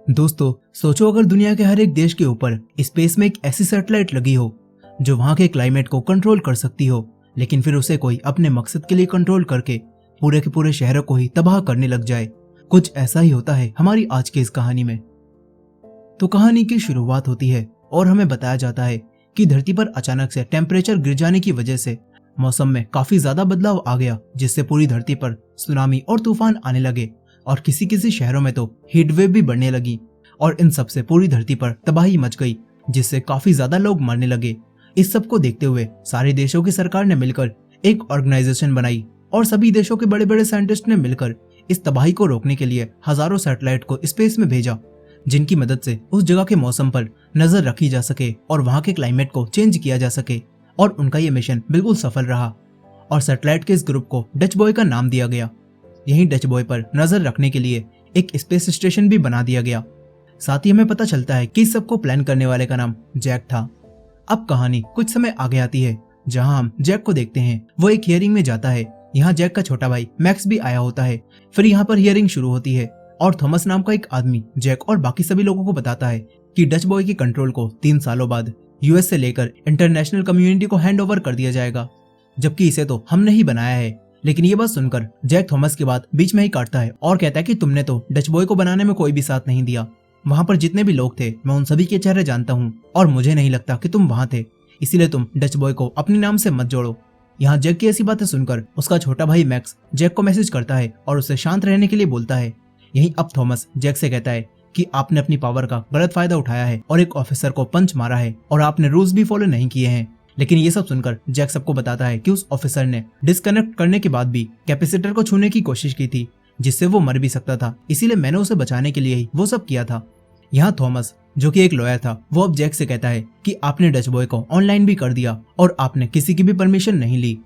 दोस्तों, सोचो अगर दुनिया के हर एक देश के ऊपर स्पेस में एक ऐसी सैटेलाइट लगी हो जो वहां के क्लाइमेट को कंट्रोल कर सकती हो, लेकिन फिर उसे कोई अपने मकसद के लिए कंट्रोल करके पूरे के पूरे शहरों को ही तबाह करने लग जाए। कुछ ऐसा ही होता है हमारी आज की इस कहानी में। तो कहानी की शुरुआत होती है और हमें बताया जाता है कि धरती पर अचानक से टेम्परेचर गिर जाने की वजह से मौसम में काफी ज्यादा बदलाव आ गया, जिससे पूरी धरती पर सुनामी और तूफान आने लगे और किसी किसी शहरों में तो हीट वेव भी बढ़ने लगी और इन सब से पूरी धरती पर तबाही मच गई, जिससे काफी ज्यादा लोग मरने लगे। इस सब को देखते हुए सारे देशों की सरकार ने मिलकर एक ऑर्गेनाइजेशन बनाई और सभी देशों के बड़े बड़े साइंटिस्ट ने मिलकर इस तबाही को रोकने के लिए हजारों सैटेलाइट को स्पेस में भेजा, जिनकी मदद से उस जगह के मौसम पर नजर रखी जा सके और वहां के क्लाइमेट को चेंज किया जा सके। और उनका ये मिशन बिल्कुल सफल रहा और सैटेलाइट के इस ग्रुप को डच बॉय का नाम दिया गया। यही डच बॉय पर नजर रखने के लिए एक स्पेस स्टेशन भी बना दिया गया। साथ ही हमें पता चलता है कि इस सबको प्लान करने वाले का नाम जैक था। अब कहानी कुछ समय आगे आती है जहां हम जैक को देखते हैं। वो एक हियरिंग में जाता है। यहाँ जैक का छोटा भाई मैक्स भी आया होता है। फिर यहाँ पर हियरिंग शुरू होती है और थॉमस नाम का एक आदमी जैक और बाकी सभी लोगों को बताता है कि डच बॉय के कंट्रोल को 3 सालों बाद यूएस से लेकर इंटरनेशनल कम्युनिटी को हैंड ओवर कर दिया जाएगा, जबकि इसे तो हमने ही बनाया है। लेकिन ये बात सुनकर जैक थॉमस की बात बीच में ही काटता है और कहता है कि तुमने तो डच बॉय को बनाने में कोई भी साथ नहीं दिया। वहां पर जितने भी लोग थे मैं उन सभी के चेहरे जानता हूँ और मुझे नहीं लगता कि तुम वहां थे, इसीलिए तुम डच बॉय को अपने नाम से मत जोड़ो। यहाँ जैक की ऐसी बातें सुनकर उसका छोटा भाई मैक्स जैक को मैसेज करता है और उसे शांत रहने के लिए बोलता है। यहीं अब थॉमस जैक से कहता है कि आपने अपनी पावर का गलत फायदा उठाया है और एक ऑफिसर को पंच मारा है और आपने रूल्स भी फॉलो नहीं किए हैं। लेकिन ये सब सुनकर जैक सबको बताता है कि उस ऑफिसर ने डिस्कनेक्ट करने के बाद भी कैपेसिटर को छूने की कोशिश की थी, जिससे वो मर भी सकता था, इसीलिए मैंने उसे बचाने के लिए ही वो सब किया था। यहाँ थॉमस जो कि एक लॉयर था, वो अब जैक से कहता है कि आपने डच बॉय को ऑनलाइन भी कर दिया और आपने किसी की भी परमिशन नहीं ली।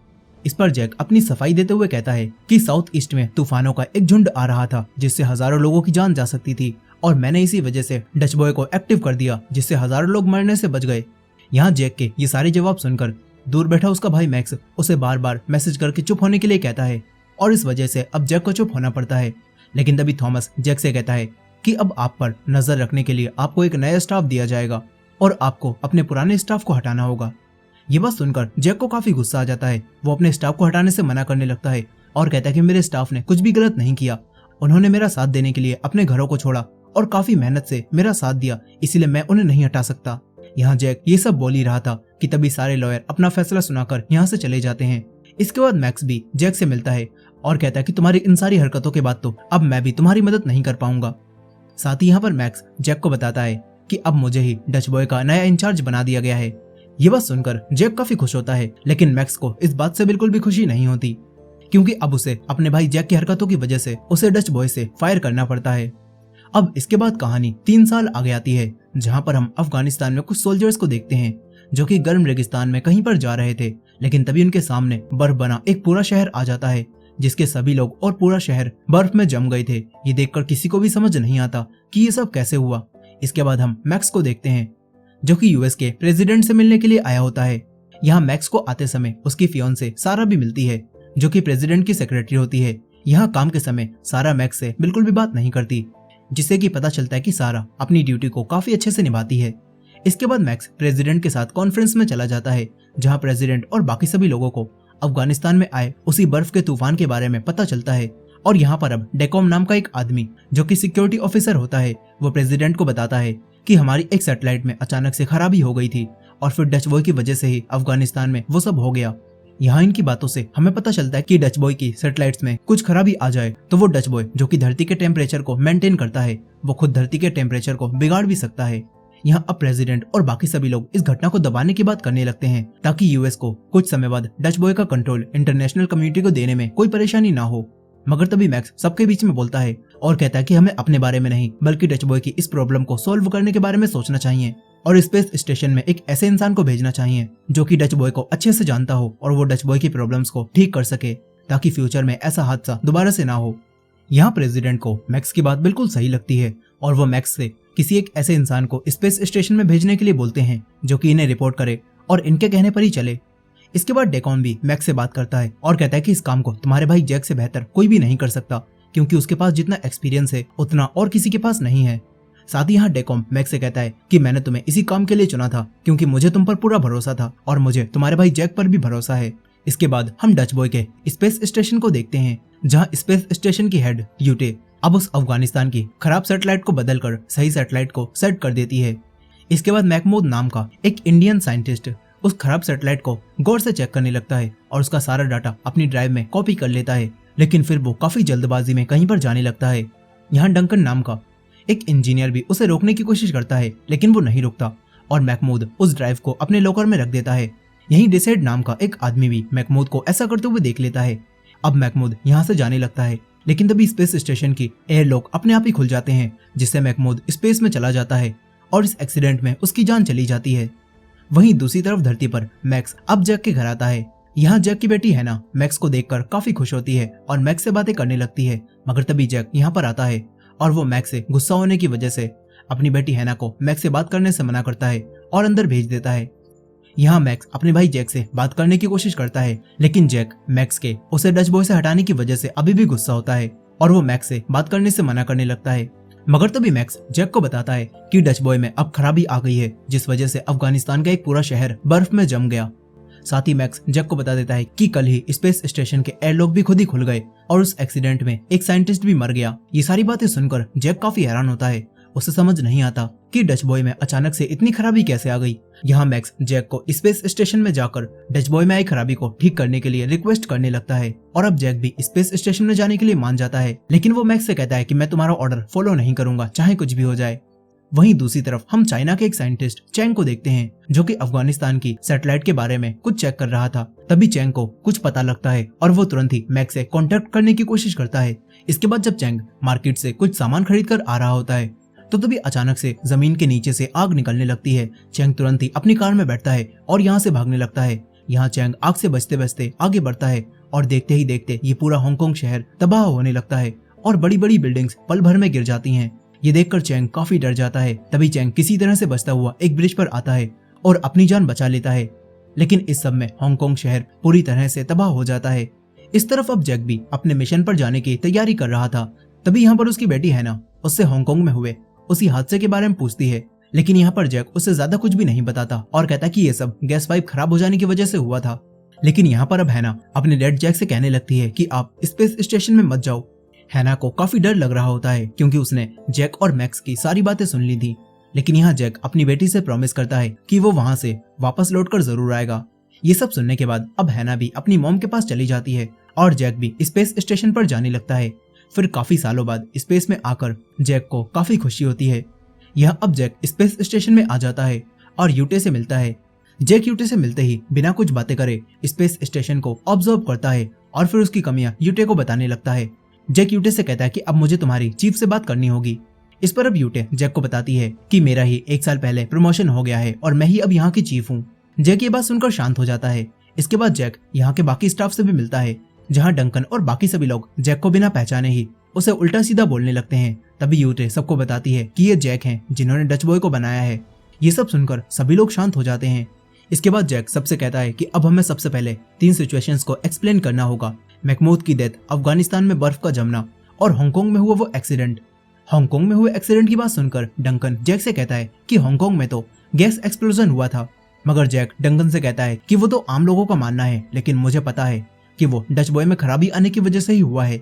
इस पर जैक अपनी सफाई देते हुए कहता है कि साउथ ईस्ट में तूफानों का एक झुंड आ रहा था जिससे हजारों लोगों की जान जा सकती थी और मैंने इसी वजह से डच बॉय को एक्टिव कर दिया, जिससे हजारों लोग मरने से बच गए। यहाँ जैक के ये सारे जवाब सुनकर दूर बैठा उसका भाई मैक्स उसे बार बार मैसेज करके चुप होने के लिए कहता है और इस वजह से अब जैक को चुप होना पड़ता है। लेकिन तभी थॉमस जैक से कहता है कि अब आप पर नजर रखने के लिए आपको एक नया स्टाफ दिया जाएगा और आपको अपने पुराने स्टाफ को हटाना होगा। ये बात सुनकर जैक को काफी गुस्सा आ जाता है। वो अपने स्टाफ को हटाने से मना करने लगता है और कहता है कि मेरे स्टाफ ने कुछ भी गलत नहीं किया, उन्होंने मेरा साथ देने के लिए अपने घरों को छोड़ा और काफी मेहनत से मेरा साथ दिया, इसीलिए मैं उन्हें नहीं हटा सकता। यहाँ जैक ये सब बोल ही रहा था कि तभी सारे लॉयर अपना फैसला सुनाकर यहाँ से चले जाते हैं। इसके बाद मैक्स भी जैक से मिलता है और कहता है कि तुम्हारी इन सारी हरकतों के बाद तो अब मैं भी तुम्हारी मदद नहीं कर पाऊंगा। साथ ही यहाँ पर मैक्स जैक को बताता है कि अब मुझे ही डच बॉय का नया इंचार्ज बना दिया गया है। ये बात सुनकर जैक काफी खुश होता है, लेकिन मैक्स को इस बात से बिल्कुल भी खुशी नहीं होती, क्योंकि अब उसे अपने भाई जैक की हरकतों की वजह से उसे डच बॉय से फायर करना पड़ता है। अब इसके बाद कहानी 3 साल आगे आती है, जहां पर हम अफगानिस्तान में कुछ सोल्जर्स को देखते हैं जो कि गर्म रेगिस्तान में कहीं पर जा रहे थे। लेकिन तभी उनके सामने बर्फ बना एक पूरा शहर आ जाता है, जिसके सभी लोग और पूरा शहर बर्फ में जम गए थे। ये देखकर किसी को भी समझ नहीं आता कि ये सब कैसे हुआ। इसके बाद हम मैक्स को देखते हैं जो कि यूएस के प्रेसिडेंट से मिलने के लिए आया होता है। यहाँ मैक्स को आते समय उसकी फियोंसे सारा भी मिलती है जो कि प्रेसिडेंट की सेक्रेटरी होती है। यहाँ काम के समय सारा मैक्स से बिल्कुल भी बात नहीं करती, जिससे कि पता चलता है कि सारा अपनी ड्यूटी को काफी अच्छे से निभाती है। इसके बाद मैक्स प्रेसिडेंट के साथ कॉन्फ्रेंस में चला जाता है, जहां प्रेसिडेंट और बाकी सभी लोगों को अफगानिस्तान में आए उसी बर्फ के तूफान के बारे में पता चलता है। और यहाँ पर अब डेकॉम नाम का एक आदमी जो कि सिक्योरिटी ऑफिसर होता है, वो प्रेसिडेंट को बताता है कि हमारी एक सैटेलाइट में अचानक से खराबी हो गई थी और फिर डच बॉय की वजह से ही अफगानिस्तान में वो सब हो गया। यहाँ इनकी बातों से हमें पता चलता है कि डच बॉय की सैटेलाइट्स में कुछ खराबी आ जाए तो वो डच बॉय जो कि धरती के टेम्परेचर को मेंटेन करता है, वो खुद धरती के टेम्परेचर को बिगाड़ भी सकता है। यहाँ अब प्रेसिडेंट और बाकी सभी लोग इस घटना को दबाने की बात करने लगते हैं ताकि यूएस को कुछ समय बाद डच बॉय का कंट्रोल इंटरनेशनल कम्युनिटी को देने में कोई परेशानी ना हो। मगर तभी मैक्स सबके बीच में बोलता है और कहता है कि हमें अपने बारे में नहीं बल्कि डच बॉय की इस प्रॉब्लम को सॉल्व करने के बारे में सोचना चाहिए और स्पेस स्टेशन में एक ऐसे इंसान को भेजना चाहिए जो कि डच बॉय को अच्छे से जानता हो और वो डच बॉय की प्रॉब्लम्स को ठीक कर सके, ताकि फ्यूचर में ऐसा हादसा दोबारा से ना हो। यहाँ प्रेसिडेंट को मैक्स की बात बिल्कुल सही लगती है और वो मैक्स से किसी एक ऐसे इंसान को स्पेस स्टेशन में भेजने के लिए बोलते हैं जो कि इन्हें रिपोर्ट करे और इनके कहने पर ही चले। इसके बाद डेकॉन भी मैक्स से बात करता है और कहता है कि इस काम को तुम्हारे भाई जैक से बेहतर कोई भी नहीं कर सकता, क्योंकि उसके पास जितना एक्सपीरियंस है उतना और किसी के पास नहीं है। साथ ही यहाँ डेकॉम मैक्स से कहता है कि मैंने तुम्हें इसी काम के लिए चुना था क्योंकि मुझे तुम पर पूरा भरोसा था और मुझे तुम्हारे भाई जैक पर भी भरोसा है। इसके बाद हम डच बॉय के स्पेस स्टेशन को देखते हैं, जहाँ स्पेस स्टेशन की हेड यूटे अब उस अफगानिस्तान की खराब सैटेलाइट को बदलकर सही सैटेलाइट को सेट कर देती है। इसके बाद महमूद नाम का एक इंडियन साइंटिस्ट उस खराब सैटेलाइट को गौर से चेक करने लगता है और उसका सारा डाटा अपनी ड्राइव में कॉपी कर लेता है, लेकिन फिर वो काफी जल्दबाजी में कहीं पर जाने लगता है। यहाँ डंकन नाम का एक इंजीनियर भी उसे रोकने की कोशिश करता है, लेकिन वो नहीं रुकता और महमूद उस ड्राइव को अपने लॉकर में रख देता है। यहीं डिसेड नाम का एक आदमी भी महमूद को ऐसा करते हुए देख लेता है। अब महमूद यहाँ से जाने लगता है, लेकिन तभी स्पेस स्टेशन की एयरलॉक अपने आप ही खुल जाते हैं, जिससे महमूद स्पेस में चला जाता है और इस एक्सीडेंट में उसकी जान चली जाती है। वहीं दूसरी तरफ धरती पर मैक्स अब जैक के घर आता है। यहाँ जैक की बेटी हैना मैक्स को देखकर काफी खुश होती है और मैक्स से बातें करने लगती है, मगर तभी जैक यहाँ पर आता है और वो मैक्स से गुस्सा होने की वजह से अपनी बेटी हैना को मैक्स से बात करने से मना करता है और अंदर भेज देता है। यहाँ मैक्स अपने भाई जैक से बात करने की कोशिश करता है, लेकिन जैक मैक्स के उसे डच बॉय से हटाने की वजह से अभी भी गुस्सा होता है और वो मैक्स से बात करने से मना करने लगता है। मगर तभी मैक्स जैक को बताता है कि डच बॉय में अब खराबी आ गई है, जिस वजह से अफगानिस्तान का एक पूरा शहर बर्फ में जम गया। साथ ही मैक्स जैक को बता देता है कि कल ही स्पेस स्टेशन के एयरलॉक भी खुद ही खुल गए और उस एक्सीडेंट में एक साइंटिस्ट भी मर गया। ये सारी बातें सुनकर जैक काफी हैरान होता है। उसे समझ नहीं आता कि डच बॉय में अचानक से इतनी खराबी कैसे आ गई। यहाँ मैक्स जैक को स्पेस स्टेशन में जाकर डच बॉय में आई खराबी को ठीक करने के लिए रिक्वेस्ट करने लगता है और अब जैक भी स्पेस स्टेशन में जाने के लिए मान जाता है, लेकिन वो मैक्स से कहता है कि मैं तुम्हारा ऑर्डर फॉलो नहीं करूंगा, चाहे कुछ भी हो जाए। वहीं दूसरी तरफ हम चाइना के एक साइंटिस्ट चैंग को देखते हैं, जो कि अफगानिस्तान की सैटेलाइट के बारे में कुछ चेक कर रहा था। तभी चैंग को कुछ पता लगता है और वो तुरंत ही मैक्स से कांटेक्ट करने की कोशिश करता है। इसके बाद जब चैंग मार्केट से कुछ सामान खरीद कर आ रहा होता है, तो तभी अचानक से जमीन के नीचे से आग निकलने लगती है। चैंग तुरंत ही अपनी कार में बैठता है और यहाँ से भागने लगता है। यहाँ चैंग आग से बचते बचते आगे बढ़ता है और देखते ही देखते ये पूरा हांगकांग शहर तबाह होने लगता है और बड़ी बड़ी बिल्डिंग्स पल भर में गिर जाती हैं। ये देखकर चैंग काफी डर जाता है। तभी चैंग किसी तरह से बचता हुआ एक ब्रिज पर आता है और अपनी जान बचा लेता है, लेकिन इस सब में हांगकांग शहर पूरी तरह से तबाह हो जाता है। इस तरफ अब जैक भी अपने मिशन पर जाने की तैयारी कर रहा था। तभी यहाँ पर उसकी बेटी हैना उससे हांगकांग में हुए उसी हादसे के बारे में पूछती है, लेकिन यहाँ पर जैक उससे ज्यादा कुछ भी नहीं बताता और कहता कि ये सब गैस पाइप खराब हो जाने की वजह से हुआ था। लेकिन यहाँ पर अब हैना अपने डैड जैक से कहने लगती है कि आप स्पेस स्टेशन में मत जाओ। हैना को काफी डर लग रहा होता है क्योंकि उसने जैक और मैक्स की सारी बातें सुन ली थी, लेकिन यहाँ जैक अपनी बेटी से प्रॉमिस करता है कि वो वहां से वापस लौटकर जरूर आएगा। ये सब सुनने के बाद अब हैना भी अपनी मॉम के पास चली जाती है और जैक भी स्पेस स्टेशन पर जाने लगता है। फिर काफी सालों बाद स्पेस में आकर जैक को काफी खुशी होती है। यह अब जैक स्पेस स्टेशन में आ जाता है और यूटे से मिलता है। जैक यूटे से मिलते ही बिना कुछ बातें करे स्पेस स्टेशन को ऑब्जर्व करता है और फिर उसकी कमियां यूटे को बताने लगता है। जैक यूटे से कहता है कि अब मुझे तुम्हारी चीफ से बात करनी होगी। इस पर अब यूटे जैक को बताती है कि मेरा ही 1 साल पहले प्रमोशन हो गया है और मैं ही अब यहाँ की चीफ हूँ। जैक ये बात सुनकर शांत हो जाता है। इसके बाद जैक यहाँ के बाकी स्टाफ से भी मिलता है, जहाँ डंकन और बाकी सभी लोग जैक को बिना पहचाने ही उसे उल्टा सीधा बोलने लगते हैं। तभी यूटे सबको बताती है कि ये जैक हैं जिन्होंने डच बॉय को बनाया है। ये सब सुनकर सभी लोग शांत हो जाते हैं। इसके बाद जैक सबसे कहता है कि अब हमें सबसे पहले 3 सिचुएशंस को एक्सप्लेन करना होगा। महमूद की डेथ, अफगानिस्तान में बर्फ का जमना और हांगकांग में हुआ वो एक्सीडेंट। हांगकांग में हुए एक्सीडेंट की बात सुनकर डंकन जैक से कहता है कि हांगकांग में तो गैस एक्सप्लोजन हुआ था, मगर जैक डंकन से कहता है कि वो तो आम लोगों का मानना है, लेकिन मुझे पता है कि वो डच बॉय में खराबी आने की वजह से ही हुआ है।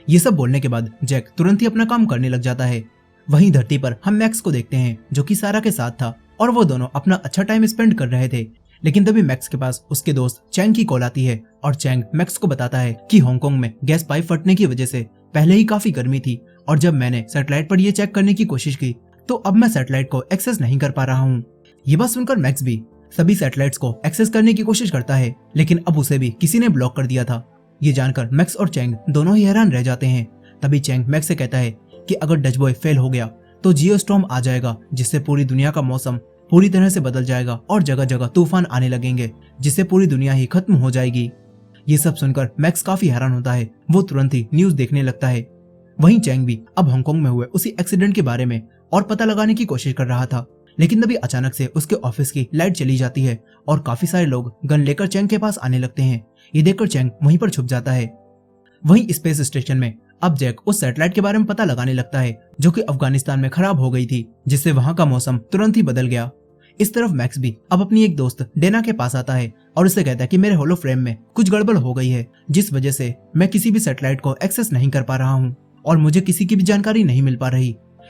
ये सब बोलने के बाद जैक तुरंत ही अपना काम करने लग जाता है। वहीं धरती पर हम मैक्स को देखते हैं, जो कि सारा के साथ था और वो दोनों अपना अच्छा टाइम स्पेंड कर रहे थे। लेकिन तभी मैक्स के पास उसके दोस्त चैंग की कॉल आती है और चैंग मैक्स को बताता है कि हांगकांग में गैस पाइप फटने की वजह से पहले ही काफी गर्मी थी और जब मैंने सैटेलाइट पर ये चेक करने की कोशिश की तो अब मैं सैटेलाइट को एक्सेस नहीं कर पा रहा हूँ। ये बात सुनकर मैक्स भी सभी सैटेलाइट्स को एक्सेस करने की कोशिश करता है, लेकिन अब उसे भी किसी ने ब्लॉक कर दिया था। ये जानकर मैक्स और चैंग दोनों ही हैरान रह जाते हैं। तभी चैंग मैक्स से कहता है कि अगर डच बॉय फेल हो गया तो जियोस्टॉर्म आ जाएगा, जिससे पूरी दुनिया का मौसम पूरी तरह से बदल जाएगा और जगह जगह तूफान आने लगेंगे, जिससे पूरी दुनिया ही खत्म हो जाएगी। ये सब सुनकर मैक्स काफी हैरान होता है। वो तुरंत ही न्यूज देखने लगता है। वहीं चैंग भी अब हांगकांग में हुए उसी एक्सीडेंट के बारे में और पता लगाने की कोशिश कर रहा था, लेकिन तभी अचानक से उसके ऑफिस की लाइट चली जाती है और काफी सारे लोग गन लेकर चैंग के पास आने लगते हैं। ये देखकर चैंग वहीं पर छुप जाता है। वहीं स्पेस स्टेशन में अब जैक उस सैटेलाइट के बारे में पता लगाने लगता है जो कि अफगानिस्तान में खराब हो गई थी, जिससे वहां का मौसम तुरंत ही बदल गया। इस तरफ मैक्स भी अब अपनी एक दोस्त डेना के पास आता है और उससे कहता है कि मेरे होलो फ्रेम में कुछ गड़बड़ हो गई है, जिस वजह से मैं किसी भी सैटेलाइट को एक्सेस नहीं कर पा रहा हूँ और मुझे किसी की भी जानकारी नहीं मिल पा रही।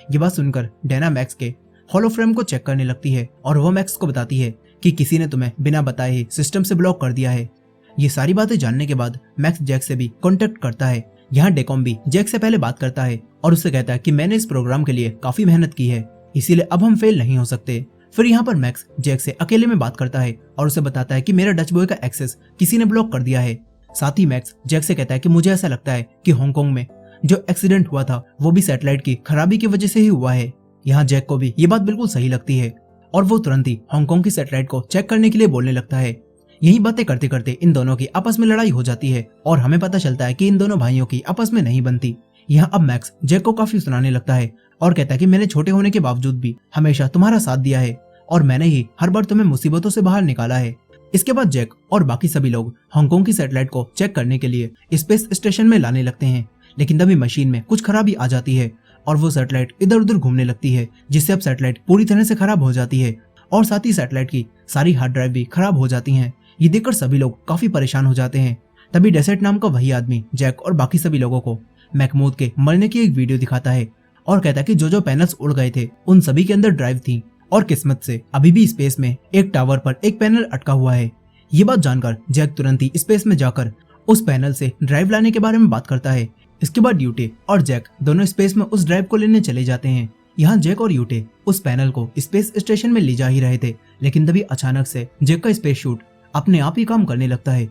ये बात सुनकर डेना मैक्स के होलो फ्रेम को चेक करने लगती है और वो मैक्स को बताती है कि किसी ने तुम्हें बिना बताए ही सिस्टम से ब्लॉक कर दिया है। ये सारी बातें जानने के बाद मैक्स जैक से भी कांटेक्ट करता है। यहाँ डेकॉम भी जैक से पहले बात करता है और उससे कहता है कि मैंने इस प्रोग्राम के लिए काफी मेहनत की है, इसीलिए अब हम फेल नहीं हो सकते। फिर यहाँ पर मैक्स जैक से अकेले में बात करता है और उसे बताता है कि मेरा डच बॉय का एक्सेस किसी ने ब्लॉक कर दिया है। साथ ही मैक्स जैक से कहता है कि मुझे ऐसा लगता है कि हांगकांग में जो एक्सीडेंट हुआ था वो भी सैटेलाइट की खराबी की वजह से ही हुआ है। यहाँ जैक को भी ये बात बिल्कुल सही लगती है और वो तुरंत ही हांगकांग की सैटेलाइट को चेक करने के लिए बोलने लगता है। यही बातें करते करते इन दोनों की आपस में लड़ाई हो जाती है और हमें पता चलता है कि इन दोनों भाइयों की आपस में नहीं बनती। यहाँ अब मैक्स जैक को काफी सुनाने लगता है और कहता है कि मैंने छोटे होने के बावजूद भी हमेशा तुम्हारा साथ दिया है और मैंने ही हर बार तुम्हें मुसीबतों से बाहर निकाला है। इसके बाद जैक और बाकी सभी लोग हांगकांग की सैटेलाइट को चेक करने के लिए स्पेस स्टेशन में लाने लगते हैं, लेकिन तभी मशीन में कुछ खराबी आ जाती है और वो सैटेलाइट इधर उधर घूमने लगती है, जिससे अब सैटेलाइट पूरी तरह से खराब हो जाती है और साथ ही सैटेलाइट की सारी हार्ड ड्राइव भी खराब हो जाती हैं। ये देखकर सभी लोग काफी परेशान हो जाते हैं। तभी डेसेट नाम का वही आदमी जैक और बाकी सभी लोगों को महमूद के मरने की एक वीडियो दिखाता है और कहता है कि जो पैनल्स उड़ गए थे उन सभी के अंदर ड्राइव थी और किस्मत से अभी भी स्पेस में एक टावर पर एक पैनल अटका हुआ है। ये बात जानकर जैक तुरंत ही स्पेस में जाकर उस पैनल से ड्राइव लाने के बारे में बात करता है। इसके बाद यूटे और जैक दोनों स्पेस में उस ड्राइव को लेने चले जाते हैं। यहाँ जैक और यूटे उस पैनल को स्पेस स्टेशन में ले जा ही रहे थे, लेकिन तभी अचानक से जैक का स्पेस शूट अपने आप ही काम करने लगता है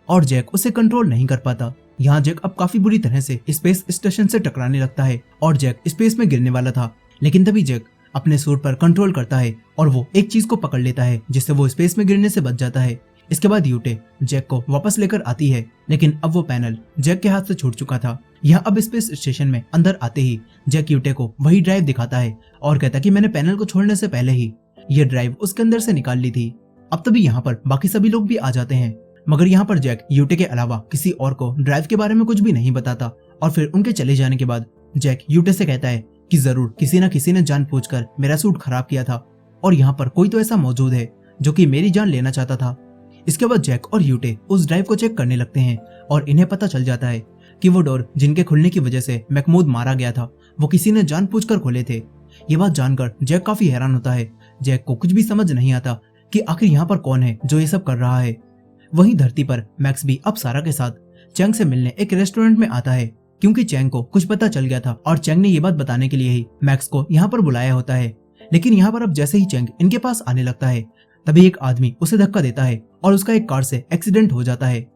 और जैक उसे कंट्रोल नहीं कर पाता। यहाँ जैक अब काफी बुरी तरह से स्पेस स्टेशन से टकराने लगता है और जैक स्पेस में गिरने वाला था, लेकिन तभी जैक अपने सूट पर कंट्रोल करता है और वो एक चीज को पकड़ लेता है जिससे वो स्पेस में गिरने से बच जाता है। इसके बाद यूटे जैक को वापस लेकर आती है, लेकिन अब वो पैनल जैक के हाथ से छूट चुका था। यहाँ अब स्पेस स्टेशन में अंदर आते ही जैक यूटे को वही ड्राइव दिखाता है और कहता है कि मैंने पैनल को छोड़ने से पहले ही ये ड्राइव उसके अंदर से निकाल ली थी। अब तभी यहाँ पर बाकी सभी लोग भी आ जाते हैं, मगर यहाँ पर जैक यूटे के अलावा किसी और को ड्राइव के बारे में कुछ भी नहीं बताता और फिर उनके चले जाने के बाद जैक यूटे से कहता है कि जरूर किसी न किसी ने जानबूझकर मेरा सूट खराब किया था और यहाँ पर कोई तो ऐसा मौजूद है जो कि मेरी जान लेना चाहता था। इसके बाद जैक और यूटे उस ड्राइव को चेक करने लगते हैं और इन्हें पता चल जाता है कि वो डोर जिनके खुलने की वजह से महमूद मारा गया था वो किसी ने जानबूझकर खोले थे। ये बात जानकर जैक काफी हैरान होता है। जैक को कुछ भी समझ नहीं आता कि आखिर यहाँ पर कौन है जो ये सब कर रहा है। वहीं धरती पर मैक्स भी अब सारा के साथ चैंग से मिलने एक रेस्टोरेंट में आता है, क्योंकि चैंग को कुछ पता चल गया था और चैंग ने ये बात बताने के लिए ही मैक्स को यहाँ पर बुलाया होता है। लेकिन यहाँ पर अब जैसे ही चैंग इनके पास आने लगता है तभी एक आदमी उसे धक्का देता है और उसका एक कार से एक्सीडेंट हो जाता है।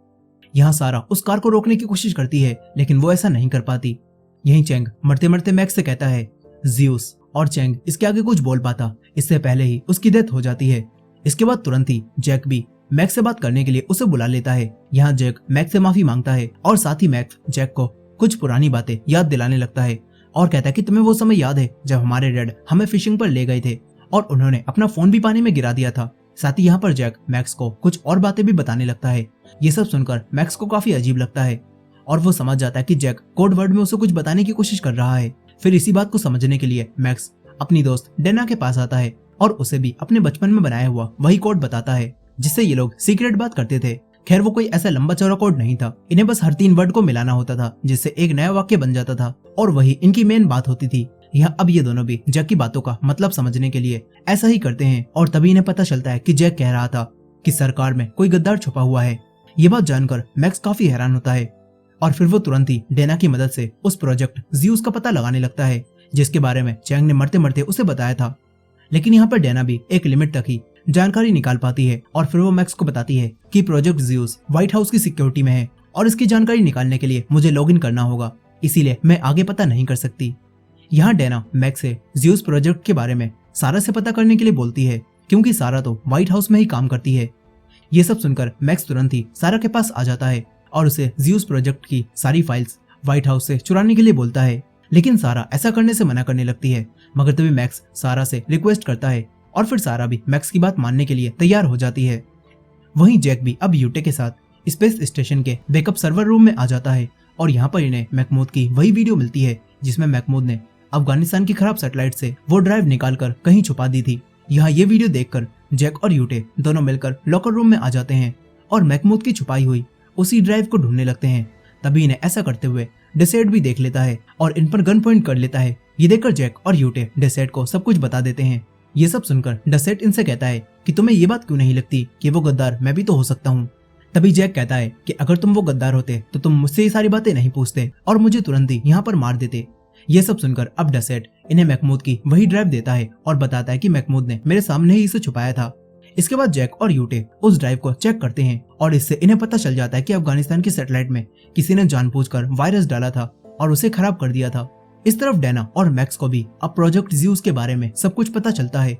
यहाँ सारा उस कार को रोकने की कोशिश करती है, लेकिन वो ऐसा नहीं कर पाती। यहीं चैंग मरते मरते मैक्स से कहता है ज़्यूस, और चैंग इसके आगे कुछ बोल पाता इससे पहले ही उसकी डेथ हो जाती है। इसके बाद तुरंत ही जैक भी मैक्स से बात करने के लिए उसे बुला लेता है। यहाँ जैक मैक्स से माफी मांगता है और साथ ही मैक्स जैक को कुछ पुरानी बातें याद दिलाने लगता है और कहता है कि तुम्हें वो समय याद है जब हमारे डैड हमें फिशिंग पर ले गए थे और उन्होंने अपना फोन भी पानी में गिरा दिया था। साथ ही यहाँ पर जैक मैक्स को कुछ और बातें भी बताने लगता है। ये सब सुनकर मैक्स को काफी अजीब लगता है और वो समझ जाता है कि जैक कोड वर्ड में उसे कुछ बताने की कोशिश कर रहा है। फिर इसी बात को समझने के लिए मैक्स अपनी दोस्त डेना के पास आता है और उसे भी अपने बचपन में बनाया हुआ वही कोड बताता है जिससे ये लोग सीक्रेट बात करते थे। खैर वो कोई ऐसा लंबा चौड़ा कोड नहीं था, इन्हें बस हर 3 वर्ड को मिलाना होता था जिससे एक नया वाक्य बन जाता था और वही इनकी मेन बात होती थी। यहाँ अब ये दोनों भी जैक की बातों का मतलब समझने के लिए ऐसा ही करते हैं और तभी इन्हें पता चलता है कि जैक कह रहा था कि सरकार में कोई गद्दार छुपा हुआ है। ये बात जानकर मैक्स काफी हैरान होता है और फिर वो तुरंत ही डेना की मदद से उस प्रोजेक्ट ज़्यूस का पता लगाने लगता है जिसके बारे में चैंग ने मरते मरते उसे बताया था। लेकिन यहाँ पर डेना भी एक लिमिट तक ही जानकारी निकाल पाती है और फिर वो मैक्स को बताती है कि प्रोजेक्ट ज़्यूस व्हाइट हाउस की सिक्योरिटी में है और इसकी जानकारी निकालने के लिए मुझे लॉगिन करना होगा, इसीलिए मैं आगे पता नहीं कर सकती। यहाँ डेना मैक्स से ज़्यूस प्रोजेक्ट के बारे में सारा से पता करने के लिए बोलती है, क्योंकि सारा तो व्हाइट हाउस में ही काम करती है। ये सब सुनकर मैक्स तुरंत ही सारा के पास आ जाता है और उसे ज़्यूस प्रोजेक्ट की सारी फाइल्स व्हाइट हाउस से चुराने के लिए बोलता है, लेकिन सारा ऐसा करने से मना करने लगती है। मगर तभी मैक्स सारा से रिक्वेस्ट करता है और फिर सारा भी मैक्स की बात मानने के लिए तैयार हो जाती है। वहीं जैक भी अब यूटे के साथ स्पेस स्टेशन के बैकअप सर्वर रूम में आ जाता है और यहाँ पर इन्हें महमूद की वही वीडियो मिलती है जिसमें महमूद ने अफगानिस्तान की खराब सैटेलाइट से वो ड्राइव निकालकर कहीं छुपा दी थी। यहाँ ये वीडियो देखकर जैक और यूटे दोनों मिलकर लॉकर रूम में आ जाते हैं और महमूद की छुपाई हुई उसी ड्राइव को ढूंढने लगते हैं। तभी इन्हें ऐसा करते हुए डेसेड भी देख लेता है और इन पर गन पॉइंट कर लेता है। ये देखकर जैक और यूटे डेसेड को सब कुछ बता देते हैं। ये सब सुनकर डेसेड इनसे कहता है कि तुम्हें ये बात क्यों नहीं लगती कि वो गद्दार मैं भी तो हो सकता हूँ। तभी जैक कहता है कि अगर तुम वो गद्दार होते तो तुम मुझसे ये सारी बातें नहीं पूछते और मुझे तुरंत ही यहाँ पर मार देते। ये सब सुनकर अब डेसेड इन्हें महमूद की वही ड्राइव देता है और बताता है कि महमूद ने मेरे सामने ही इसे छुपाया था। इसके बाद जैक और यूटे उस ड्राइव को चेक करते हैं और इससे इन्हें पता चल जाता है कि अफगानिस्तान की सैटेलाइट में किसी ने जानबूझकर वायरस डाला था और उसे खराब कर दिया था। इस तरफ डैना और मैक्स को भी अब प्रोजेक्ट ज़्यूस के बारे में सब कुछ पता चलता है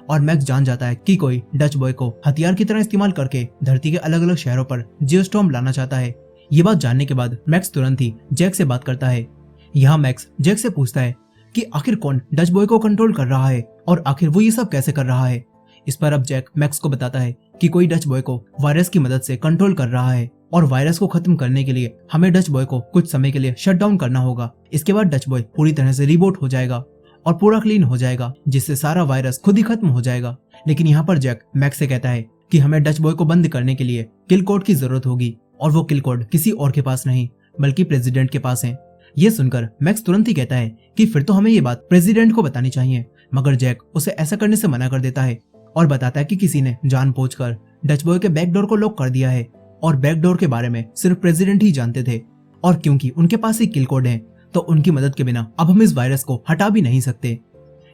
और मैक्स जान जाता है कि कोई डच बॉय को हथियार की तरह इस्तेमाल करके धरती के अलग अलग शहरों पर जियोस्टॉर्म लाना चाहता है। ये बात जानने के बाद मैक्स तुरंत ही जैक से बात करता है। यहाँ मैक्स जैक से पूछता है कि आखिर कौन डच बॉय को कंट्रोल कर रहा है और आखिर वो ये सब कैसे कर रहा है। इस पर अब जैक मैक्स को बताता है कि कोई डच बॉय को वायरस की मदद से कंट्रोल कर रहा है और वायरस को खत्म करने के लिए हमें डच बॉय को कुछ समय के लिए शट डाउन करना होगा। इसके बाद डच बॉय पूरी तरह से रिबूट हो जाएगा और पूरा क्लीन हो जाएगा, जिससे सारा वायरस खुद ही खत्म हो जाएगा। लेकिन यहाँ पर जैक मैक्स से कहता है कि हमें डच बॉय को बंद करने के लिए किल कोड की जरूरत होगी और वो किल कोड किसी और के पास नहीं बल्कि प्रेसिडेंट के पास है। ये सुनकर मैक्स तुरंत ही कहता है कि फिर तो हमें ये बात प्रेसिडेंट को बतानी चाहिए, मगर जैक उसे ऐसा करने से मना कर देता है और बताता है कि किसी ने जानबूझकर डच बॉय के बैकडोर को लॉक कर दिया है और बैकडोर के बारे में सिर्फ प्रेसिडेंट ही जानते थे और क्योंकि उनके पास ही किल कोड है तो उनकी मदद के बिना अब हम इस वायरस को हटा भी नहीं सकते।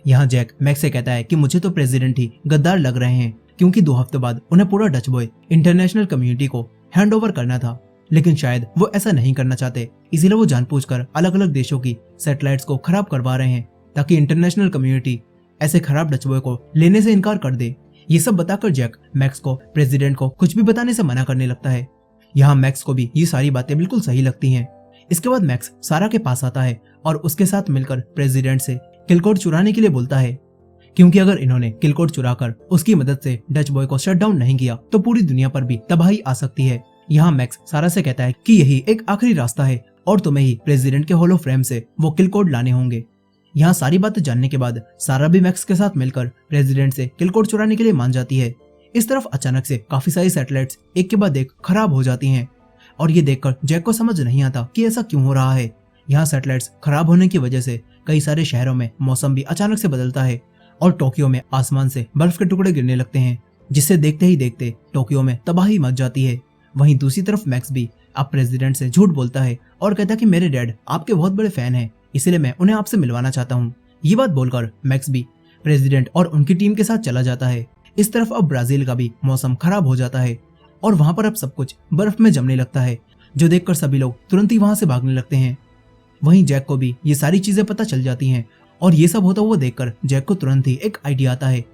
यहाँ जैक मैक्स से कहता है कि मुझे तो प्रेसिडेंट ही गद्दार लग रहे हैं क्योंकि 2 हफ्ते बाद उन्हें पूरा डच बॉय इंटरनेशनल कम्युनिटी को हैंड ओवर करना था, लेकिन शायद वो ऐसा नहीं करना चाहते, इसीलिए वो जानबूझकर अलग अलग देशों की सैटेलाइट्स को खराब करवा रहे हैं ताकि इंटरनेशनल कम्युनिटी ऐसे खराब डच बॉय को लेने से इनकार कर दे। ये सब बताकर जैक मैक्स को प्रेसिडेंट को कुछ भी बताने से मना करने लगता है। यहाँ मैक्स को भी ये सारी बातें बिल्कुल सही लगती हैं। इसके बाद मैक्स सारा के पास आता है और उसके साथ मिलकर प्रेसिडेंट से किल कोड चुराने के लिए बोलता है, क्योंकि अगर इन्होंने किल कोड चुराकर उसकी मदद से डच बॉय को शट डाउन नहीं किया तो पूरी दुनिया पर भी तबाही आ सकती है। यहाँ मैक्स सारा से कहता है कि यही एक आखिरी रास्ता है और तुम्हें ही प्रेसिडेंट के होलो फ्रेम से वो किल कोड लाने होंगे। यहाँ सारी बातें जानने के बाद सारा भी मैक्स के साथ मिलकर प्रेसिडेंट से किल कोड चुराने के लिए मान जाती है। इस तरफ अचानक से काफी सारी सैटेलाइट्स एक के बाद एक खराब हो जाती हैं और ये देखकर जैक को समझ नहीं आता कि ऐसा क्यों हो रहा है। यहाँ सैटेलाइट्स खराब होने की वजह से कई सारे शहरों में मौसम भी अचानक से बदलता है और टोक्यो में आसमान से बर्फ के टुकड़े गिरने लगते हैं, जिससे देखते ही देखते टोक्यो में तबाही मच जाती है। वहीं दूसरी तरफ मैक्स भी अब प्रेसिडेंट से झूठ बोलता है और कहता है कि मेरे डैड आपके बहुत बड़े फैन हैं, इसलिए मैं उन्हें आपसे मिलवाना चाहता हूँ। ये बात बोलकर मैक्स भी प्रेसिडेंट और उनकी टीम के साथ चला जाता है। इस तरफ अब ब्राजील का भी मौसम खराब हो जाता है और वहां पर अब सब कुछ बर्फ में जमने लगता है, जो देखकर सभी लोग तुरंत ही वहां से भागने लगते हैं। वहीं जैक को भी ये सारी चीजें पता चल जाती हैं और ये सब होता हुआ देखकर जैक को तुरंत ही एक आइडिया आता है।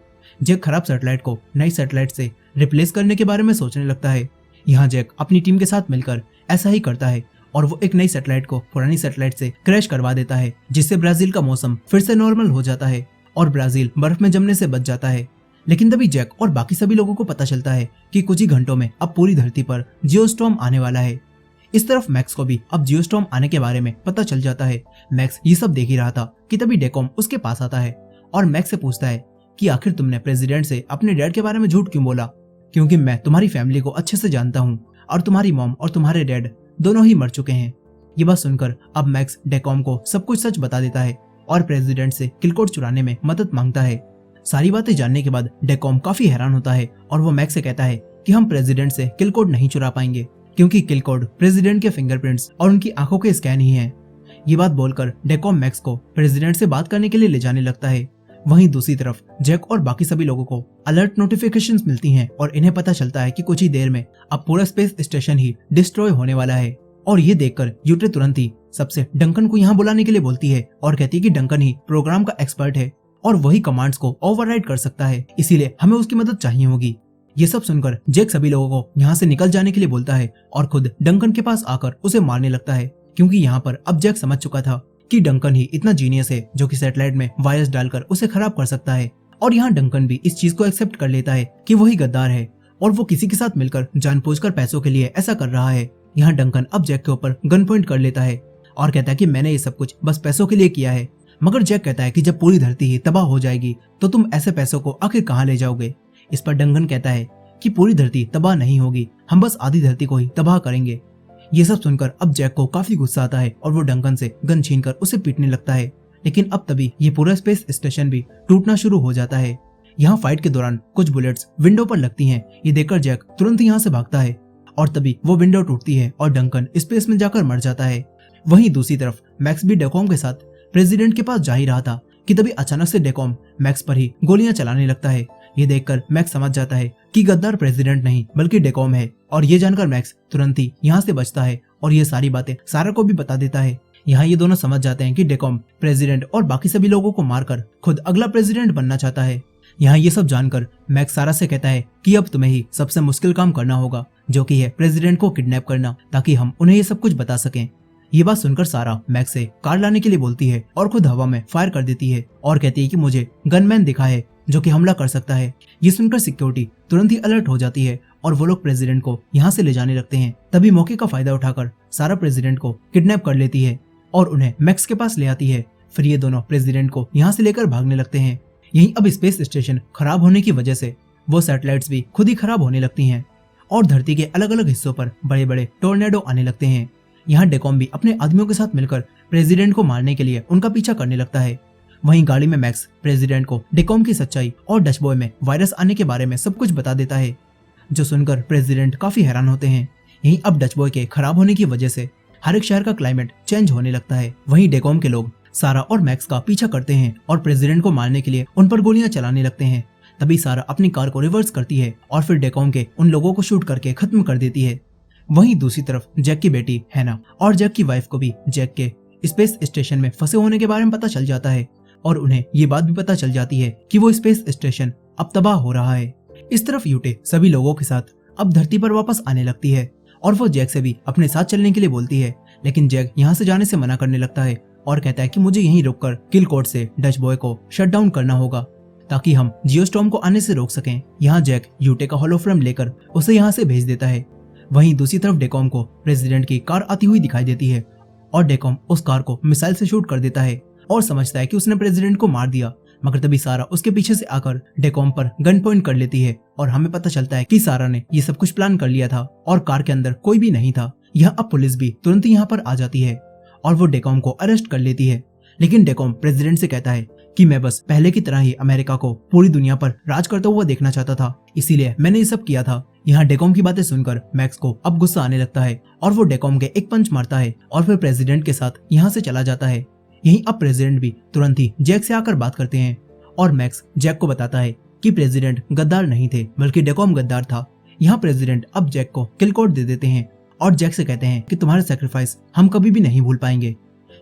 जैक खराब सैटेलाइट को नई सैटेलाइट से रिप्लेस करने के बारे में सोचने लगता है। यहाँ जैक अपनी टीम के साथ मिलकर ऐसा ही करता है और वो एक नई सैटेलाइट को पुरानी सैटेलाइट से क्रैश करवा देता है, जिससे ब्राजील का मौसम फिर से नॉर्मल हो जाता है और ब्राजील बर्फ में जमने से बच जाता है। लेकिन तभी जैक और बाकी सभी लोगों को पता चलता है कि कुछ ही घंटों में अब पूरी धरती पर जियोस्टॉर्म आने वाला है। इस तरफ मैक्स को भी अब जियोस्टॉर्म आने के बारे में पता चल जाता है। मैक्स ये सब देख ही रहा था कि तभी डेकॉम उसके पास आता है और मैक्स से पूछता है कि आखिर तुमने प्रेसिडेंट से अपने डैड के बारे में झूठ क्यों बोला, क्योंकि मैं तुम्हारी फैमिली को अच्छे से जानता हूँ और तुम्हारी मॉम और तुम्हारे डैड दोनों ही मर चुके हैं। ये बात सुनकर अब मैक्स डेकॉम को सब कुछ सच बता देता है और प्रेसिडेंट से किल कोड चुराने में मदद मांगता है। सारी बातें जानने के बाद डेकॉम काफी हैरान होता है और वो मैक्स से कहता है कि हम प्रेसिडेंट से किल कोड नहीं चुरा पाएंगे, क्योंकि किल कोड प्रेसिडेंट के फिंगरप्रिंट्स और उनकी आंखों के स्कैन ही हैं। ये बात बोलकर डेकॉम मैक्स को प्रेसिडेंट से बात करने के लिए ले जाने लगता है। वहीं दूसरी तरफ जैक और बाकी सभी लोगों को अलर्ट नोटिफिकेशंस मिलती हैं और इन्हें पता चलता है कि कुछ ही देर में अब पूरा स्पेस स्टेशन ही डिस्ट्रॉय होने वाला है। और ये देखकर यूटे तुरंत ही सबसे डंकन को यहाँ बुलाने के लिए बोलती है और कहती है कि डंकन ही प्रोग्राम का एक्सपर्ट है और वही कमांड्स को ओवरराइड कर सकता है, इसीलिए हमें उसकी मदद चाहिए होगी। ये सब सुनकर जैक सभी लोगों को यहाँ से निकल जाने के लिए बोलता है और खुद डंकन के पास आकर उसे मारने लगता है, क्योंकि यहाँ पर अब जैक समझ चुका था कि डंकन ही इतना जीनियस है जो कि सैटेलाइट में वायरस डालकर उसे खराब कर सकता है। और यहाँ डंकन भी इस चीज को एक्सेप्ट कर लेता है कि वही गद्दार है और वो किसी के साथ मिलकर जानबूझकर पैसों के लिए ऐसा कर रहा है। यहाँ डंकन अब जैक के ऊपर गन पॉइंट कर लेता है और कहता है कि मैंने ये सब कुछ बस पैसों के लिए किया है। मगर जैक कहता है कि जब पूरी धरती ही तबाह हो जाएगी तो तुम ऐसे पैसों को आखिर कहाँ ले जाओगे। इस पर डंकन कहता है कि पूरी धरती तबाह नहीं होगी, हम बस आधी धरती को ही तबाह करेंगे। ये सब सुनकर अब जैक को काफी गुस्सा आता है और वो डंकन से गन छीनकर उसे पीटने लगता है। लेकिन अब तभी ये पूरा स्पेस स्टेशन भी टूटना शुरू हो जाता है। यहाँ फाइट के दौरान कुछ बुलेट्स विंडो पर लगती हैं। ये देखकर जैक तुरंत यहाँ से भागता है और तभी वो विंडो टूटती है और डंकन स्पेस में जाकर मर जाता है। वहीं दूसरी तरफ मैक्स भी डेकॉम के साथ प्रेसिडेंट के पास जा ही रहा था कि तभी अचानक से डेकॉम मैक्स पर ही गोलियां चलाने लगता है। ये देखकर मैक्स समझ जाता है कि गद्दार प्रेसिडेंट नहीं बल्कि डेकॉम है और ये जानकर मैक्स तुरंत ही यहाँ से बचता है और ये सारी बातें सारा को भी बता देता है। यहाँ ये दोनों समझ जाते हैं कि डेकॉम प्रेसिडेंट और बाकी सभी लोगों को मारकर खुद अगला प्रेसिडेंट बनना चाहता है। यहाँ ये सब जानकर मैक्स सारा से कहता है कि अब तुम्हें ही सबसे मुश्किल काम करना होगा, जो कि है प्रेसिडेंट को किडनैप करना, ताकि हम उन्हें ये सब कुछ बता सकें। ये बात सुनकर सारा मैक्स से कार लाने के लिए बोलती है और खुद हवा में फायर कर देती है और कहती है कि मुझे गनमैन दिखा है जो कि हमला कर सकता है। ये सुनकर सिक्योरिटी तुरंत ही अलर्ट हो जाती है और वो लोग प्रेसिडेंट को यहाँ से ले जाने लगते हैं। तभी मौके का फायदा उठाकर सारा प्रेसिडेंट को किडनैप कर लेती है और उन्हें मैक्स के पास ले आती है। फिर ये दोनों प्रेसिडेंट को यहाँ से लेकर भागने लगते हैं। यहीं अब स्पेस स्टेशन खराब होने की वजह से वो सैटेलाइट्स भी खुद ही खराब होने लगती हैं और धरती के अलग अलग हिस्सों पर बड़े बड़े टोर्नेडो आने लगते हैं। यहाँ डेकॉम भी अपने आदमियों के साथ मिलकर प्रेसिडेंट को मारने के लिए उनका पीछा करने लगता है। वहीं गाड़ी में मैक्स प्रेसिडेंट को डेकॉम की सच्चाई और डच बॉय में वायरस आने के बारे में सब कुछ बता देता है, जो सुनकर प्रेसिडेंट काफी हैरान होते हैं। यहीं अब डच बॉय के खराब होने की वजह से हर एक शहर का क्लाइमेट चेंज होने लगता है। वहीं डेकॉम के लोग सारा और मैक्स का पीछा करते हैं और प्रेसिडेंट को मारने के लिए उन पर गोलियां चलाने लगते हैं। तभी सारा अपनी कार को रिवर्स करती है और फिर डेकॉम के उन लोगों को शूट करके खत्म कर देती है। वहीं दूसरी तरफ जैक की बेटी हैना और जैक की वाइफ को भी जैक के स्पेस स्टेशन में फंसे होने के बारे में पता चल जाता है और उन्हें ये बात भी पता चल जाती है कि वो स्पेस स्टेशन अब तबाह हो रहा है। इस तरफ यूटे सभी लोगों के साथ अब धरती पर वापस आने लगती है और वो जैक से भी अपने साथ चलने के लिए बोलती है, लेकिन जैक यहाँ से जाने से मना करने लगता है और कहता है कि मुझे यहीं रुककर किल कोड से डच बॉय को शट डाउन करना होगा ताकि हम जियोस्टॉर्म को आने से रोक सकें। यहाँ जैक यूटे का होलोफ्रेम लेकर उसे यहाँ से भेज देता है। वहीं दूसरी तरफ डेकॉम को प्रेसिडेंट की कार आती हुई दिखाई देती है और डेकॉम उस कार को मिसाइल से शूट कर देता है और समझता है कि उसने प्रेसिडेंट को मार दिया। मगर तभी सारा उसके पीछे से आकर डेकॉम पर गन पॉइंट कर लेती है और हमें पता चलता है कि सारा ने ये सब कुछ प्लान कर लिया था और कार के अंदर कोई भी नहीं था। यहाँ अब पुलिस भी तुरंत यहाँ पर आ जाती है और वो डेकॉम को अरेस्ट कर लेती है। लेकिन डेकॉम प्रेसिडेंट से कहता है कि मैं बस पहले की तरह ही अमेरिका को पूरी दुनिया पर राज करता हुआ देखना चाहता था, इसीलिए मैंने ये सब किया था। यहाँ डेकॉम की बातें सुनकर मैक्स को अब गुस्सा आने लगता है और वो डेकॉम के एक पंच मारता है और फिर प्रेसिडेंट के साथ यहाँ से चला जाता है। यहीं अब प्रेसिडेंट भी तुरंत ही जैक से आकर बात करते हैं और मैक्स जैक को बताता है कि प्रेसिडेंट गद्दार नहीं थे बल्कि डेकॉम गद्दार था। यहाँ प्रेसिडेंट अब जैक को किल कोड दे देते हैं और जैक से कहते हैं कि तुम्हारे सैक्रिफाइस हम कभी भी नहीं भूल पाएंगे।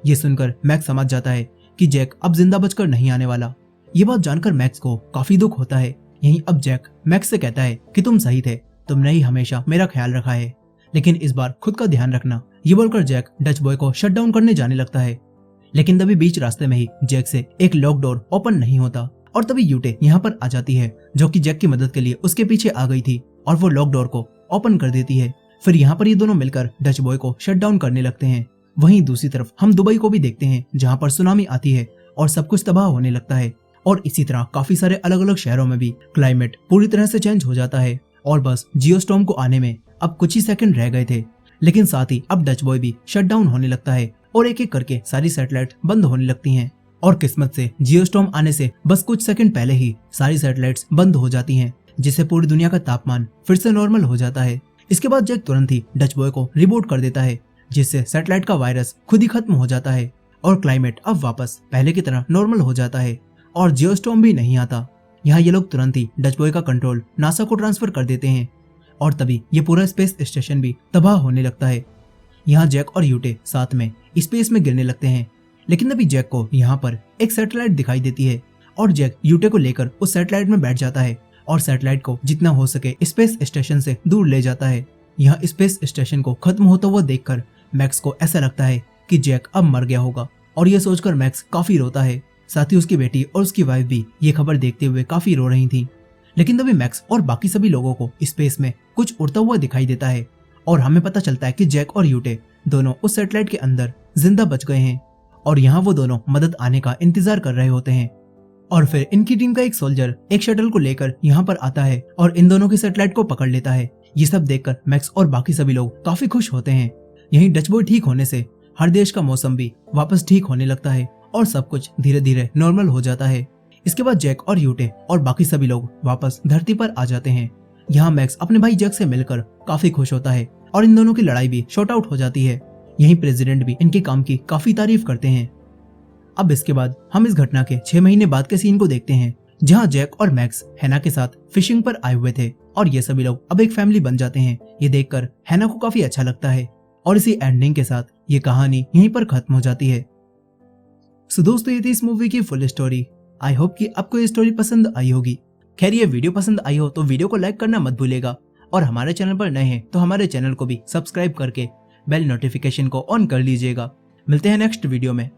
ये सुनकर मैक्स समझ जाता है कि जैक अब जिंदा बचकर नहीं आने वाला। ये बात जानकर मैक्स को काफी दुख होता है। यहीं अब जैक मैक्स से कहता है कि तुम सही थे, तुमने ही हमेशा मेरा ख्याल रखा है, लेकिन इस बार खुद का ध्यान रखना। ये बोलकर जैक डच बॉय को शट डाउन करने जाने लगता है, लेकिन तभी बीच रास्ते में ही जैक से एक लॉक डोर ओपन नहीं होता और तभी यूटे यहाँ पर आ जाती है, जो कि जैक की मदद के लिए उसके पीछे आ गई थी और वो लॉक डोर को ओपन कर देती है। फिर यहाँ पर ये दोनों मिलकर डच बॉय को शट डाउन करने लगते हैं। वहीं दूसरी तरफ हम दुबई को भी देखते हैं, जहाँ पर सुनामी आती है और सब कुछ तबाह होने लगता है और इसी तरह काफी सारे अलग अलग शहरों में भी क्लाइमेट पूरी तरह से चेंज हो जाता है और बस जियोस्टॉर्म को आने में अब कुछ ही सेकंड रह गए थे। लेकिन साथ ही अब डच बॉय भी शट डाउन होने लगता है और एक एक करके सारी सैटेलाइट बंद होने लगती हैं और किस्मत से जियोस्टॉर्म आने से बस कुछ सेकंड पहले ही सारी सैटेलाइट्स बंद हो जाती हैं, जिससे पूरी दुनिया का तापमान फिर से नॉर्मल हो जाता है। इसके बाद जैक तुरंत ही डच बॉय को रिबूट कर देता है, जिससे सैटेलाइट का वायरस खुद ही खत्म हो जाता है और क्लाइमेट अब वापस पहले की तरह नॉर्मल हो जाता है और जियोस्टॉर्म भी नहीं आता। यहाँ ये लोग तुरंत ही डच बॉय का कंट्रोल नासा को ट्रांसफर कर देते हैं और तभी ये पूरा स्पेस स्टेशन भी तबाह होने लगता है। यहाँ जैक और यूटे साथ में स्पेस में गिरने लगते हैं, लेकिन तभी जैक को यहाँ पर एक सैटेलाइट दिखाई देती है और जैक यूटे को लेकर उस सैटेलाइट में बैठ जाता है और सैटेलाइट को जितना हो सके स्पेस स्टेशन से दूर ले जाता है। यहाँ स्पेस स्टेशन को खत्म होता हुआ देखकर मैक्स को ऐसा लगता है कि जैक अब मर गया होगा और ये सोचकर मैक्स काफी रोता है। साथ ही उसकी बेटी और उसकी वाइफ भी ये खबर देखते हुए काफी रो रही थी। लेकिन तभी मैक्स और बाकी सभी लोगों को स्पेस में कुछ उड़ता हुआ दिखाई देता है और हमें पता चलता है कि जैक और यूटे दोनों उस सैटेलाइट के अंदर जिंदा बच गए हैं और यहाँ वो दोनों मदद आने का इंतजार कर रहे होते हैं। और फिर इनकी टीम का एक सोल्जर एक शटल को लेकर यहाँ पर आता है और इन दोनों की सैटेलाइट को पकड़ लेता है। ये सब देखकर मैक्स और बाकी सभी लोग काफी खुश होते हैं। यहीं डच बॉय ठीक होने से हर देश का मौसम भी वापस ठीक होने लगता है और सब कुछ धीरे धीरे नॉर्मल हो जाता है। इसके बाद जैक और यूटे और बाकी सभी लोग वापस धरती पर आ जाते हैं। यहाँ मैक्स अपने भाई जैक से मिलकर काफी खुश होता है और इन दोनों की लड़ाई भी शॉर्ट आउट हो जाती है। यहीं प्रेसिडेंट भी इनके काम की काफी तारीफ करते हैं। अब इसके बाद हम इस घटना के 6 महीने बाद के सीन को देखते हैं, जहाँ जैक और मैक्स हैना के साथ फिशिंग पर आए हुए थे और ये सभी लोग अब एक फैमिली बन जाते हैं। ये देखकर हैना को काफी अच्छा लगता है और इसी एंडिंग के साथ ये कहानी यहीं पर खत्म हो जाती है। सो दोस्तों, ये थी इस मूवी की फुल स्टोरी। आई होप कि आपको ये स्टोरी पसंद आई होगी। खैर, ये वीडियो पसंद आई हो तो वीडियो को लाइक करना मत भूलिएगा और हमारे चैनल पर नए हैं तो हमारे चैनल को भी सब्सक्राइब करके बेल नोटिफिकेशन को ऑन कर लीजिएगा। मिलते हैं नेक्स्ट वीडियो में।